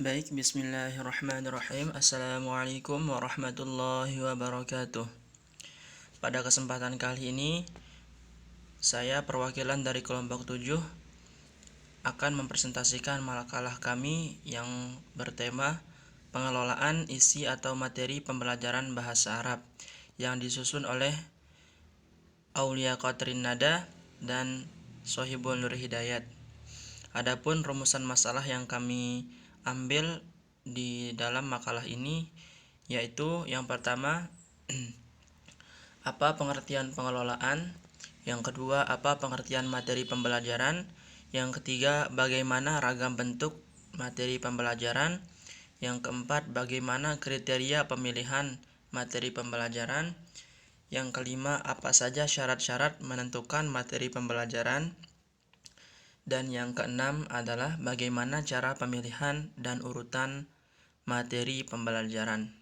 Baik, bismillahirrahmanirrahim. Assalamualaikum warahmatullahi wabarakatuh. Pada kesempatan kali ini, saya perwakilan dari kelompok 7 akan mempresentasikan makalah kami yang bertema pengelolaan isi atau materi pembelajaran bahasa Arab yang disusun oleh Aulia Qadrin Nada dan Sohibul Nur Hidayat. Adapun rumusan masalah yang kami ambil di dalam makalah ini yaitu yang pertama, apa pengertian pengelolaan, yang kedua, apa pengertian materi pembelajaran, yang ketiga, bagaimana ragam bentuk materi pembelajaran, yang keempat, bagaimana kriteria pemilihan materi pembelajaran, yang kelima, apa saja syarat-syarat menentukan materi pembelajaran, dan yang keenam adalah bagaimana cara pemilihan dan urutan materi pembelajaran.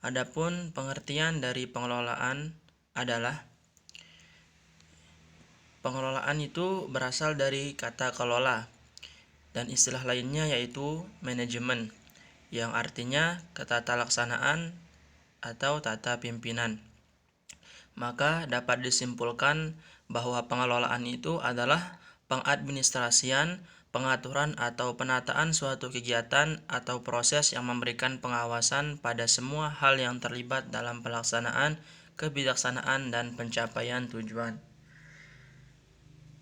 Adapun pengertian dari pengelolaan adalah pengelolaan itu berasal dari kata kelola dan istilah lainnya yaitu manajemen yang artinya ketatalaksanaan atau tata pimpinan. Maka dapat disimpulkan bahwa pengelolaan itu adalah pengadministrasian, pengaturan atau penataan suatu kegiatan atau proses yang memberikan pengawasan pada semua hal yang terlibat dalam pelaksanaan, kebijaksanaan, dan pencapaian tujuan.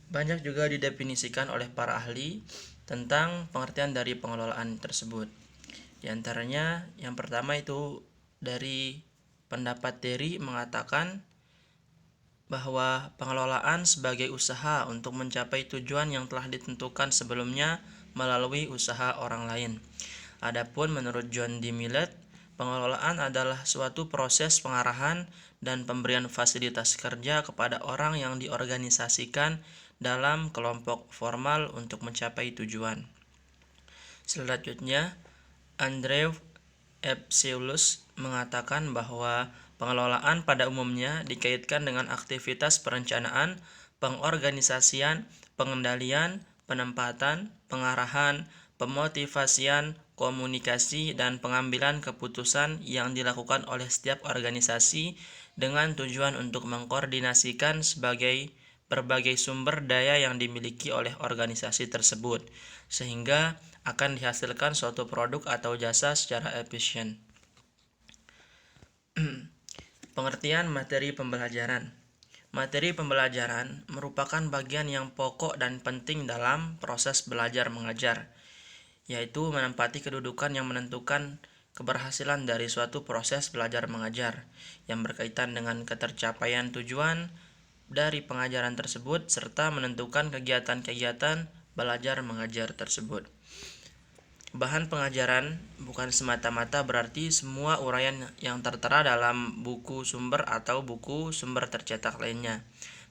Banyak juga didefinisikan oleh para ahli tentang pengertian dari pengelolaan tersebut. Di antaranya yang pertama itu dari pendapat Terry mengatakan bahwa pengelolaan sebagai usaha untuk mencapai tujuan yang telah ditentukan sebelumnya melalui usaha orang lain. Adapun menurut John D. Millet, pengelolaan adalah suatu proses pengarahan dan pemberian fasilitas kerja kepada orang yang diorganisasikan dalam kelompok formal untuk mencapai tujuan. Selanjutnya, Andrew Epsilus mengatakan bahwa pengelolaan pada umumnya dikaitkan dengan aktivitas perencanaan, pengorganisasian, pengendalian, penempatan, pengarahan, pemotivasian, komunikasi, dan pengambilan keputusan yang dilakukan oleh setiap organisasi dengan tujuan untuk mengkoordinasikan berbagai sumber daya yang dimiliki oleh organisasi tersebut, sehingga akan dihasilkan suatu produk atau jasa secara efisien. Pengertian materi pembelajaran. Materi pembelajaran merupakan bagian yang pokok dan penting dalam proses belajar mengajar, yaitu menempati kedudukan yang menentukan keberhasilan dari suatu proses belajar mengajar yang berkaitan dengan ketercapaian tujuan dari pengajaran tersebut serta menentukan kegiatan-kegiatan belajar mengajar tersebut. Bahan pengajaran bukan semata-mata berarti semua uraian yang tertera dalam buku sumber atau buku sumber tercetak lainnya,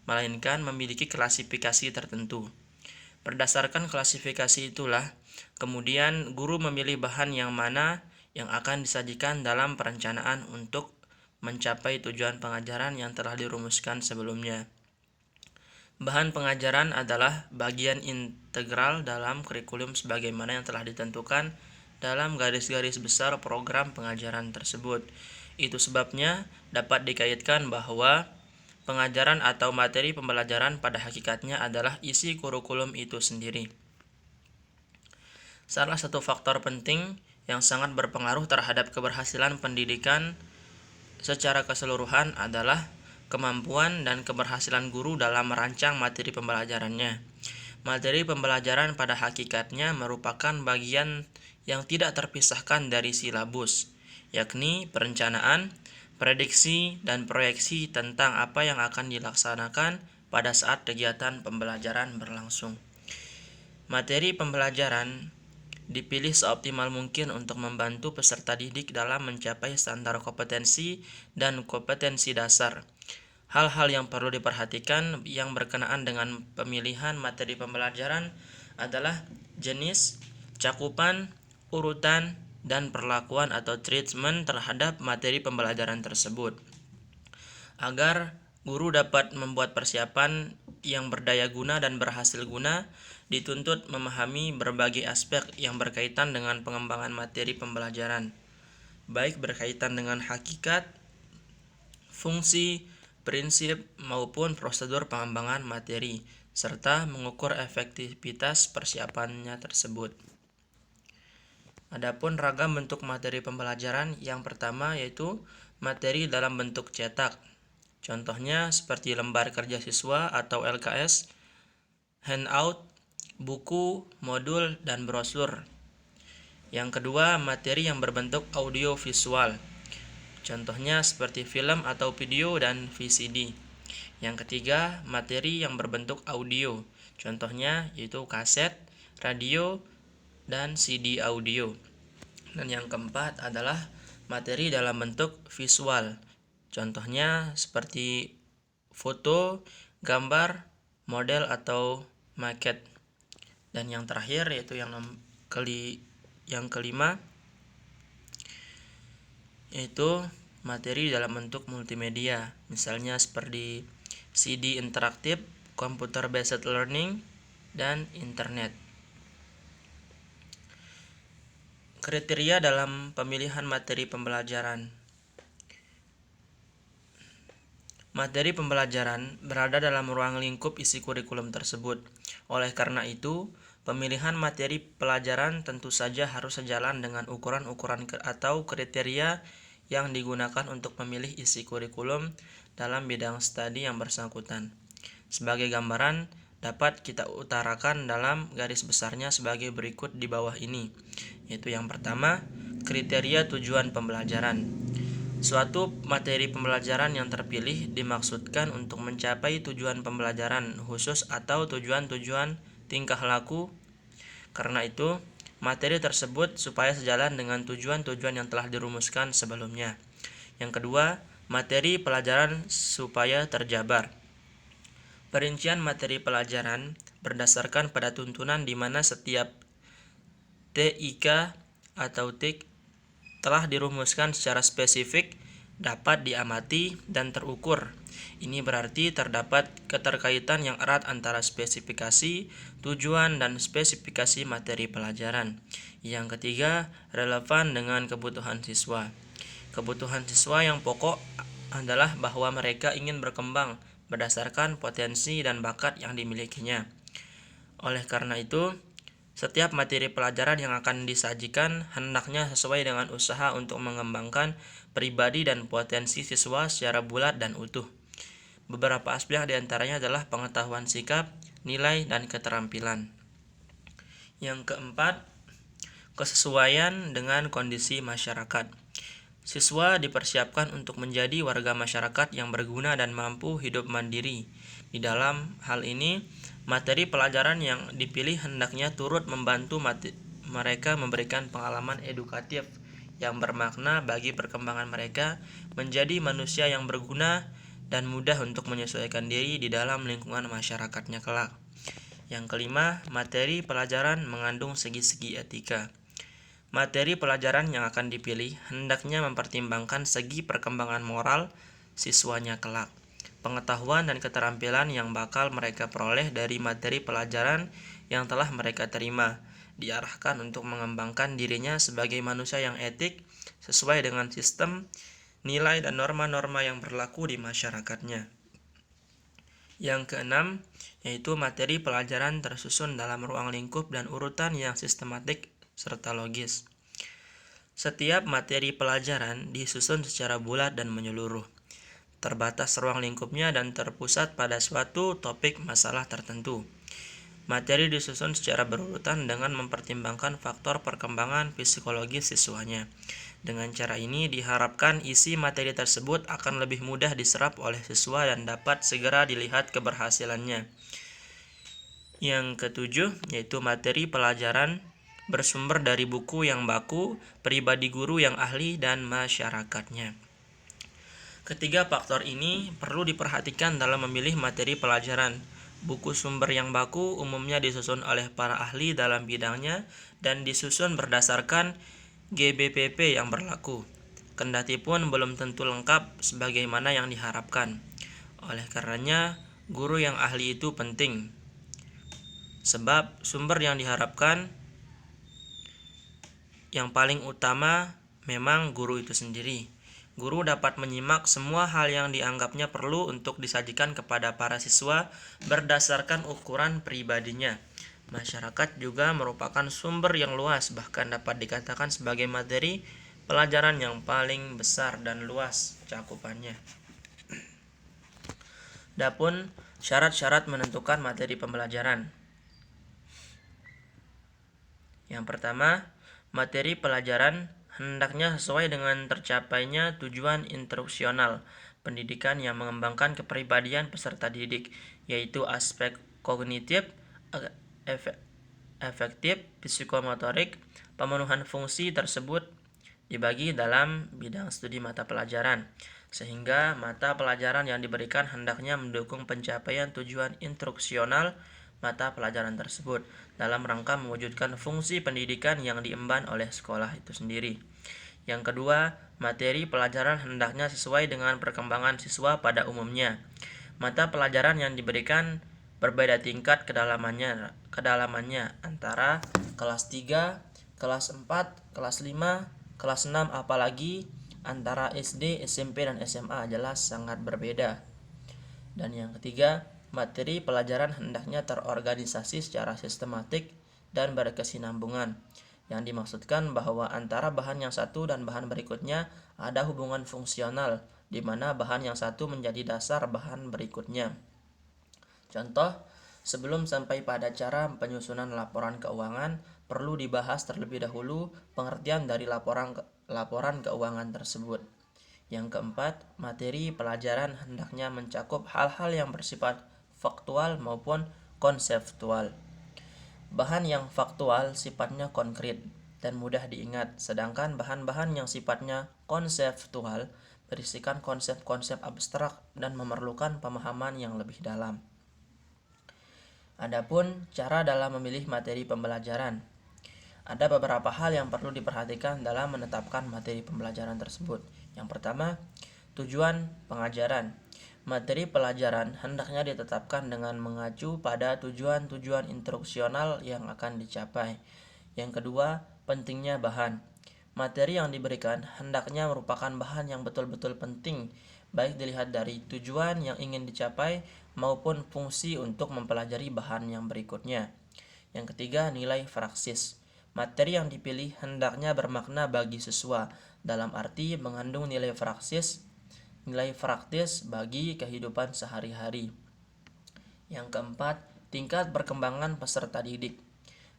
melainkan memiliki klasifikasi tertentu. Berdasarkan klasifikasi itulah, kemudian guru memilih bahan yang mana yang akan disajikan dalam perencanaan untuk mencapai tujuan pengajaran yang telah dirumuskan sebelumnya. Bahan pengajaran adalah bagian integral dalam kurikulum sebagaimana yang telah ditentukan dalam garis-garis besar program pengajaran tersebut. Itu sebabnya dapat dikaitkan bahwa pengajaran atau materi pembelajaran pada hakikatnya adalah isi kurikulum itu sendiri. Salah satu faktor penting yang sangat berpengaruh terhadap keberhasilan pendidikan secara keseluruhan adalah kemampuan dan keberhasilan guru dalam merancang materi pembelajarannya. Materi pembelajaran pada hakikatnya merupakan bagian yang tidak terpisahkan dari silabus, yakni perencanaan, prediksi, dan proyeksi tentang apa yang akan dilaksanakan pada saat kegiatan pembelajaran berlangsung. Materi pembelajaran dipilih seoptimal mungkin untuk membantu peserta didik dalam mencapai standar kompetensi dan kompetensi dasar. Hal-hal yang perlu diperhatikan yang berkenaan dengan pemilihan materi pembelajaran adalah jenis, cakupan, urutan, dan perlakuan atau treatment terhadap materi pembelajaran tersebut. Agar Guru dapat membuat persiapan yang berdaya guna dan berhasil guna, dituntut memahami berbagai aspek yang berkaitan dengan pengembangan materi pembelajaran, baik berkaitan dengan hakikat, fungsi, prinsip, maupun prosedur pengembangan materi, serta mengukur efektivitas persiapannya tersebut. Adapun ragam bentuk materi pembelajaran, yang pertama yaitu materi dalam bentuk cetak. Contohnya seperti lembar kerja siswa atau LKS, handout, buku, modul, dan brosur. Yang kedua, materi yang berbentuk audio visual. Contohnya seperti film atau video dan VCD. Yang ketiga, materi yang berbentuk audio. Contohnya yaitu kaset, radio, dan CD audio. Dan yang keempat adalah materi dalam bentuk visual. Contohnya seperti foto, gambar, model atau maket. Dan yang terakhir yaitu yang kelima yaitu materi dalam bentuk multimedia. Misalnya seperti CD interaktif, computer based learning, dan internet. Kriteria dalam pemilihan materi pembelajaran. Materi pembelajaran berada dalam ruang lingkup isi kurikulum tersebut. Oleh karena itu, pemilihan materi pelajaran tentu saja harus sejalan dengan ukuran-ukuran atau kriteria yang digunakan untuk memilih isi kurikulum dalam bidang studi yang bersangkutan. Sebagai gambaran, dapat kita utarakan dalam garis besarnya sebagai berikut di bawah ini, yaitu yang pertama, kriteria tujuan pembelajaran. Suatu materi pembelajaran yang terpilih dimaksudkan untuk mencapai tujuan pembelajaran khusus atau tujuan-tujuan tingkah laku. Karena itu, materi tersebut supaya sejalan dengan tujuan-tujuan yang telah dirumuskan sebelumnya. Yang kedua, materi pelajaran supaya terjabar. Perincian materi pelajaran berdasarkan pada tuntunan di mana setiap TIK atau TIK telah dirumuskan secara spesifik, dapat diamati dan terukur. Ini berarti terdapat keterkaitan yang erat antara spesifikasi, tujuan, dan spesifikasi materi pelajaran. Yang ketiga, relevan dengan kebutuhan siswa. Kebutuhan siswa yang pokok adalah bahwa mereka ingin berkembang berdasarkan potensi dan bakat yang dimilikinya. Oleh karena itu, setiap materi pelajaran yang akan disajikan hendaknya sesuai dengan usaha untuk mengembangkan pribadi dan potensi siswa secara bulat dan utuh. Beberapa aspek diantaranya adalah pengetahuan sikap, nilai, dan keterampilan. Yang keempat, kesesuaian dengan kondisi masyarakat. Siswa dipersiapkan untuk menjadi warga masyarakat yang berguna dan mampu hidup mandiri. Di dalam hal ini, materi pelajaran yang dipilih hendaknya turut membantu mereka memberikan pengalaman edukatif yang bermakna bagi perkembangan mereka menjadi manusia yang berguna dan mudah untuk menyesuaikan diri di dalam lingkungan masyarakatnya kelak. Yang kelima, materi pelajaran mengandung segi-segi etika. Materi pelajaran yang akan dipilih hendaknya mempertimbangkan segi perkembangan moral siswanya kelak. Pengetahuan dan keterampilan yang bakal mereka peroleh dari materi pelajaran yang telah mereka terima diarahkan untuk mengembangkan dirinya sebagai manusia yang etik sesuai dengan sistem, nilai, dan norma-norma yang berlaku di masyarakatnya. Yang keenam, yaitu materi pelajaran tersusun dalam ruang lingkup dan urutan yang sistematik serta logis. Setiap materi pelajaran disusun secara bulat dan menyeluruh, terbatas ruang lingkupnya dan terpusat pada suatu topik masalah tertentu. Materi disusun secara berurutan dengan mempertimbangkan faktor perkembangan psikologis siswanya. Dengan cara ini diharapkan isi materi tersebut akan lebih mudah diserap oleh siswa dan dapat segera dilihat keberhasilannya. Yang ketujuh, yaitu materi pelajaran bersumber dari buku yang baku, pribadi guru yang ahli, dan masyarakatnya. Ketiga faktor ini perlu diperhatikan dalam memilih materi pelajaran. Buku sumber yang baku umumnya disusun oleh para ahli dalam bidangnya dan disusun berdasarkan GBPP yang berlaku. Kendatipun belum tentu lengkap sebagaimana yang diharapkan. Oleh karenanya, guru yang ahli itu penting. Sebab sumber yang diharapkan yang paling utama memang guru itu sendiri. Guru dapat menyimak semua hal yang dianggapnya perlu untuk disajikan kepada para siswa berdasarkan ukuran pribadinya. Masyarakat juga merupakan sumber yang luas, bahkan dapat dikatakan sebagai materi pelajaran yang paling besar dan luas cakupannya. Adapun syarat-syarat menentukan materi pembelajaran. Yang pertama, materi pelajaran hendaknya sesuai dengan tercapainya tujuan instruksional pendidikan yang mengembangkan kepribadian peserta didik, yaitu aspek kognitif, efektif, psikomotorik. Pemenuhan fungsi tersebut dibagi dalam bidang studi mata pelajaran, sehingga mata pelajaran yang diberikan hendaknya mendukung pencapaian tujuan instruksional mata pelajaran tersebut dalam rangka mewujudkan fungsi pendidikan yang diemban oleh sekolah itu sendiri. Yang kedua, materi pelajaran hendaknya sesuai dengan perkembangan siswa pada umumnya. Mata pelajaran yang diberikan berbeda tingkat kedalamannya antara kelas 3, kelas 4, kelas 5, kelas 6, apalagi antara SD, SMP, dan SMA jelas sangat berbeda. Dan yang ketiga, materi pelajaran hendaknya terorganisasi secara sistematik dan berkesinambungan. Yang dimaksudkan bahwa antara bahan yang satu dan bahan berikutnya ada hubungan fungsional, di mana bahan yang satu menjadi dasar bahan berikutnya. Contoh, sebelum sampai pada cara penyusunan laporan keuangan, perlu dibahas terlebih dahulu pengertian dari laporan keuangan tersebut. Yang keempat, materi pelajaran hendaknya mencakup hal-hal yang bersifat faktual maupun konseptual. Bahan yang faktual sifatnya konkret dan mudah diingat, sedangkan bahan-bahan yang sifatnya konseptual berisikan konsep-konsep abstrak dan memerlukan pemahaman yang lebih dalam. Adapun cara dalam memilih materi pembelajaran. Ada beberapa hal yang perlu diperhatikan dalam menetapkan materi pembelajaran tersebut. Yang pertama, tujuan pengajaran. Materi pelajaran hendaknya ditetapkan dengan mengacu pada tujuan-tujuan instruksional yang akan dicapai. Yang kedua, pentingnya bahan. Materi yang diberikan hendaknya merupakan bahan yang betul-betul penting, baik dilihat dari tujuan yang ingin dicapai maupun fungsi untuk mempelajari bahan yang berikutnya. Yang ketiga, nilai praksis. Materi yang dipilih hendaknya bermakna bagi siswa, dalam arti mengandung nilai praktis bagi kehidupan sehari-hari. Yang keempat, tingkat perkembangan peserta didik.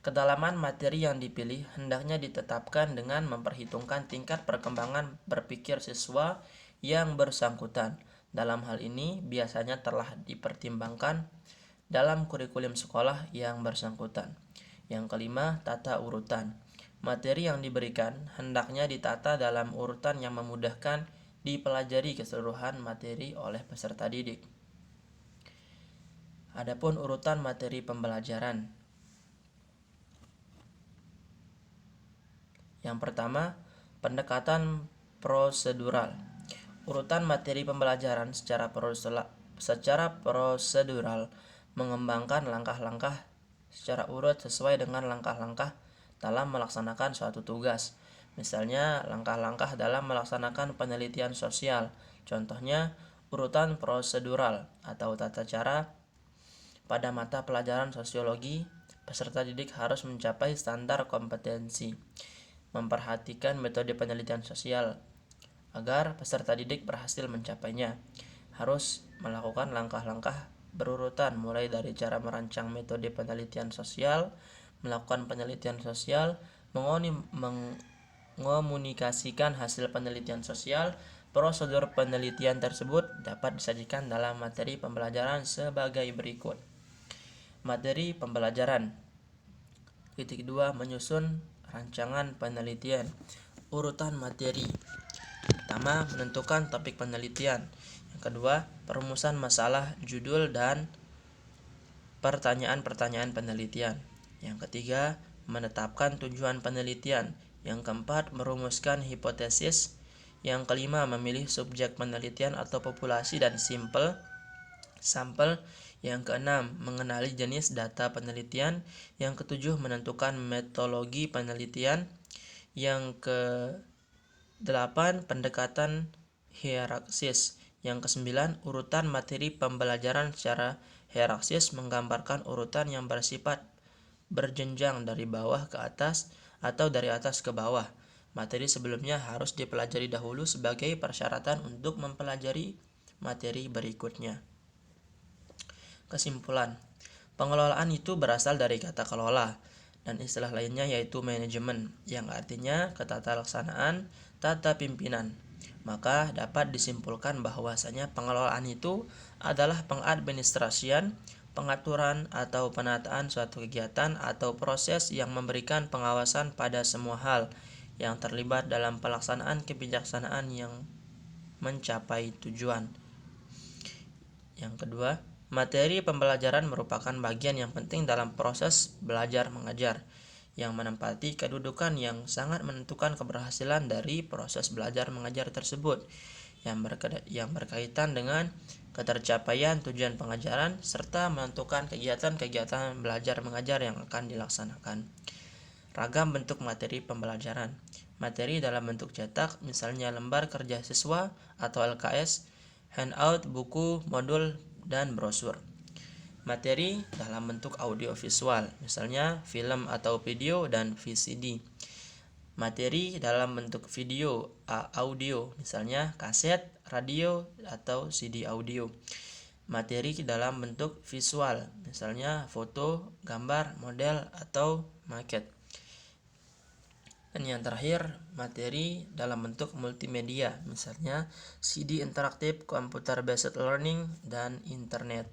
Kedalaman materi yang dipilih hendaknya ditetapkan dengan memperhitungkan tingkat perkembangan berpikir siswa yang bersangkutan. Dalam hal ini biasanya telah dipertimbangkan dalam kurikulum sekolah yang bersangkutan. Yang kelima, tata urutan. Materi yang diberikan hendaknya ditata dalam urutan yang memudahkan dipelajari keseluruhan materi oleh peserta didik. Adapun urutan materi pembelajaran. Yang pertama, pendekatan prosedural. Urutan materi pembelajaran secara prosedural mengembangkan langkah-langkah secara urut sesuai dengan langkah-langkah dalam melaksanakan suatu tugas. Misalnya, langkah-langkah dalam melaksanakan penelitian sosial. Contohnya, urutan prosedural atau tata cara. Pada mata pelajaran sosiologi, peserta didik harus mencapai standar kompetensi, memperhatikan metode penelitian sosial. Agar peserta didik berhasil mencapainya, harus melakukan langkah-langkah berurutan, mulai dari cara merancang metode penelitian sosial, melakukan penelitian sosial, mengomunikasikan hasil penelitian sosial. Prosedur penelitian tersebut dapat disajikan dalam materi pembelajaran sebagai berikut. Materi pembelajaran. 2. Menyusun rancangan penelitian. Urutan materi. Pertama, menentukan topik penelitian. Yang kedua, perumusan masalah, judul, dan pertanyaan-pertanyaan penelitian. Yang ketiga, menetapkan tujuan penelitian. Yang keempat, merumuskan hipotesis. Yang kelima, memilih subjek penelitian atau populasi dan sampel. sampel. Yang keenam, mengenali jenis data penelitian. Yang ketujuh, menentukan metodologi penelitian. Yang ke-8, pendekatan hierarkis. Yang ke-9, urutan materi pembelajaran secara hierarkis menggambarkan urutan yang bersifat berjenjang dari bawah ke atas atau dari atas ke bawah. Materi sebelumnya harus dipelajari dahulu sebagai persyaratan untuk mempelajari materi berikutnya. Kesimpulan, pengelolaan itu berasal dari kata kelola dan istilah lainnya yaitu manajemen, yang artinya ketatalaksanaan, tata pimpinan. Maka dapat disimpulkan bahwasanya pengelolaan itu adalah pengadministrasian, pengaturan atau penataan suatu kegiatan atau proses yang memberikan pengawasan pada semua hal yang terlibat dalam pelaksanaan kebijaksanaan yang mencapai tujuan. Yang kedua, materi pembelajaran merupakan bagian yang penting dalam proses belajar mengajar, yang menempati kedudukan yang sangat menentukan keberhasilan dari proses belajar mengajar tersebut, yang berkaitan dengan ketercapaian tujuan pengajaran serta menentukan kegiatan-kegiatan belajar mengajar yang akan dilaksanakan. Ragam bentuk materi pembelajaran. Materi dalam bentuk cetak, misalnya lembar kerja siswa atau LKS, handout, buku, modul, dan brosur. Materi dalam bentuk audiovisual, misalnya film atau video dan VCD. Materi dalam bentuk video audio, misalnya kaset, radio, atau CD audio. Materi dalam bentuk visual, misalnya foto, gambar, model, atau maket. Dan yang terakhir, materi dalam bentuk multimedia, misalnya CD interaktif, computer based learning, dan internet.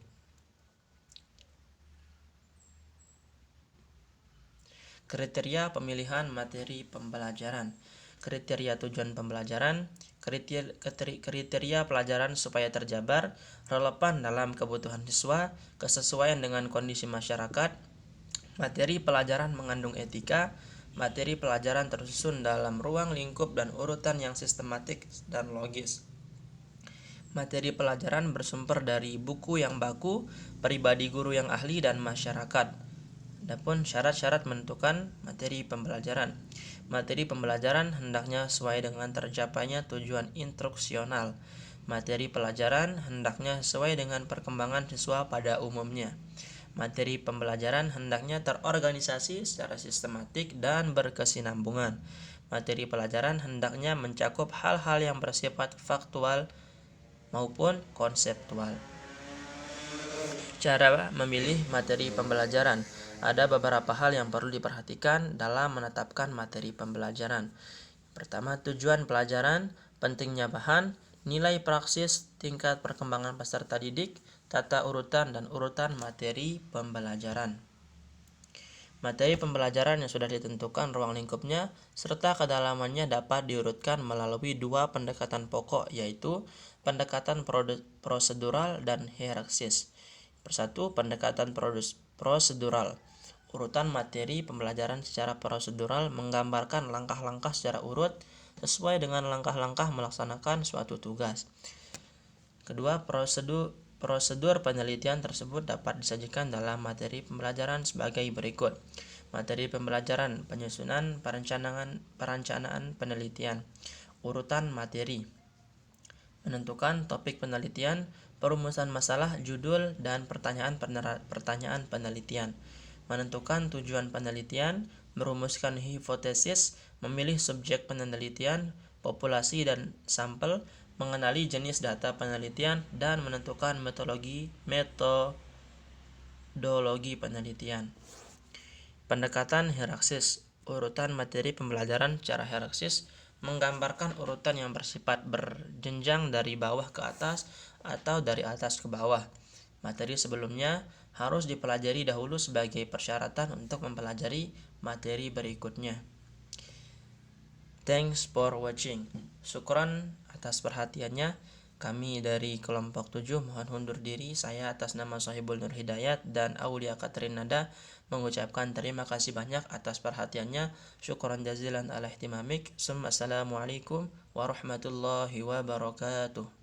Kriteria pemilihan materi pembelajaran. Kriteria tujuan pembelajaran. Kriteria pelajaran supaya terjabar, relevan dalam kebutuhan siswa, kesesuaian dengan kondisi masyarakat. Materi pelajaran mengandung etika. Materi pelajaran tersusun dalam ruang lingkup dan urutan yang sistematik dan logis. Materi pelajaran bersumber dari buku yang baku, pribadi guru yang ahli, dan masyarakat. Adapun syarat-syarat menentukan materi pembelajaran. Materi pembelajaran hendaknya sesuai dengan tercapainya tujuan instruksional. Materi pelajaran hendaknya sesuai dengan perkembangan siswa pada umumnya. Materi pembelajaran hendaknya terorganisasi secara sistematik dan berkesinambungan. Materi pelajaran hendaknya mencakup hal-hal yang bersifat faktual maupun konseptual. Cara memilih materi pembelajaran. Ada beberapa hal yang perlu diperhatikan dalam menetapkan materi pembelajaran. Pertama, tujuan pelajaran, pentingnya bahan, nilai praksis, tingkat perkembangan peserta didik, tata urutan dan urutan materi pembelajaran. Materi pembelajaran yang sudah ditentukan ruang lingkupnya serta kedalamannya dapat diurutkan melalui dua pendekatan pokok, yaitu pendekatan prosedural dan hierarkis. Persatu, pendekatan prosedural. Urutan materi pembelajaran secara prosedural menggambarkan langkah-langkah secara urut sesuai dengan langkah-langkah melaksanakan suatu tugas. Kedua, prosedur penelitian tersebut dapat disajikan dalam materi pembelajaran sebagai berikut. Materi pembelajaran, penyusunan, perencanaan penelitian. Urutan materi. Menentukan topik penelitian, perumusan masalah, judul, dan pertanyaan penelitian. Menentukan tujuan penelitian, merumuskan hipotesis, memilih subjek penelitian, populasi dan sampel, mengenali jenis data penelitian, dan menentukan metodologi penelitian. Pendekatan hierarkis. Urutan materi pembelajaran secara hierarkis menggambarkan urutan yang bersifat berjenjang dari bawah ke atas atau dari atas ke bawah. Materi sebelumnya harus dipelajari dahulu sebagai persyaratan untuk mempelajari materi berikutnya. Thanks for watching. Syukran atas perhatiannya. Kami dari kelompok 7 mohon undur diri. Saya atas nama Sohibul Nur Hidayat dan Aulia Katrinada mengucapkan terima kasih banyak atas perhatiannya. Syukran jazilan ala ihtimamik. Assalamualaikum warahmatullahi wabarakatuh.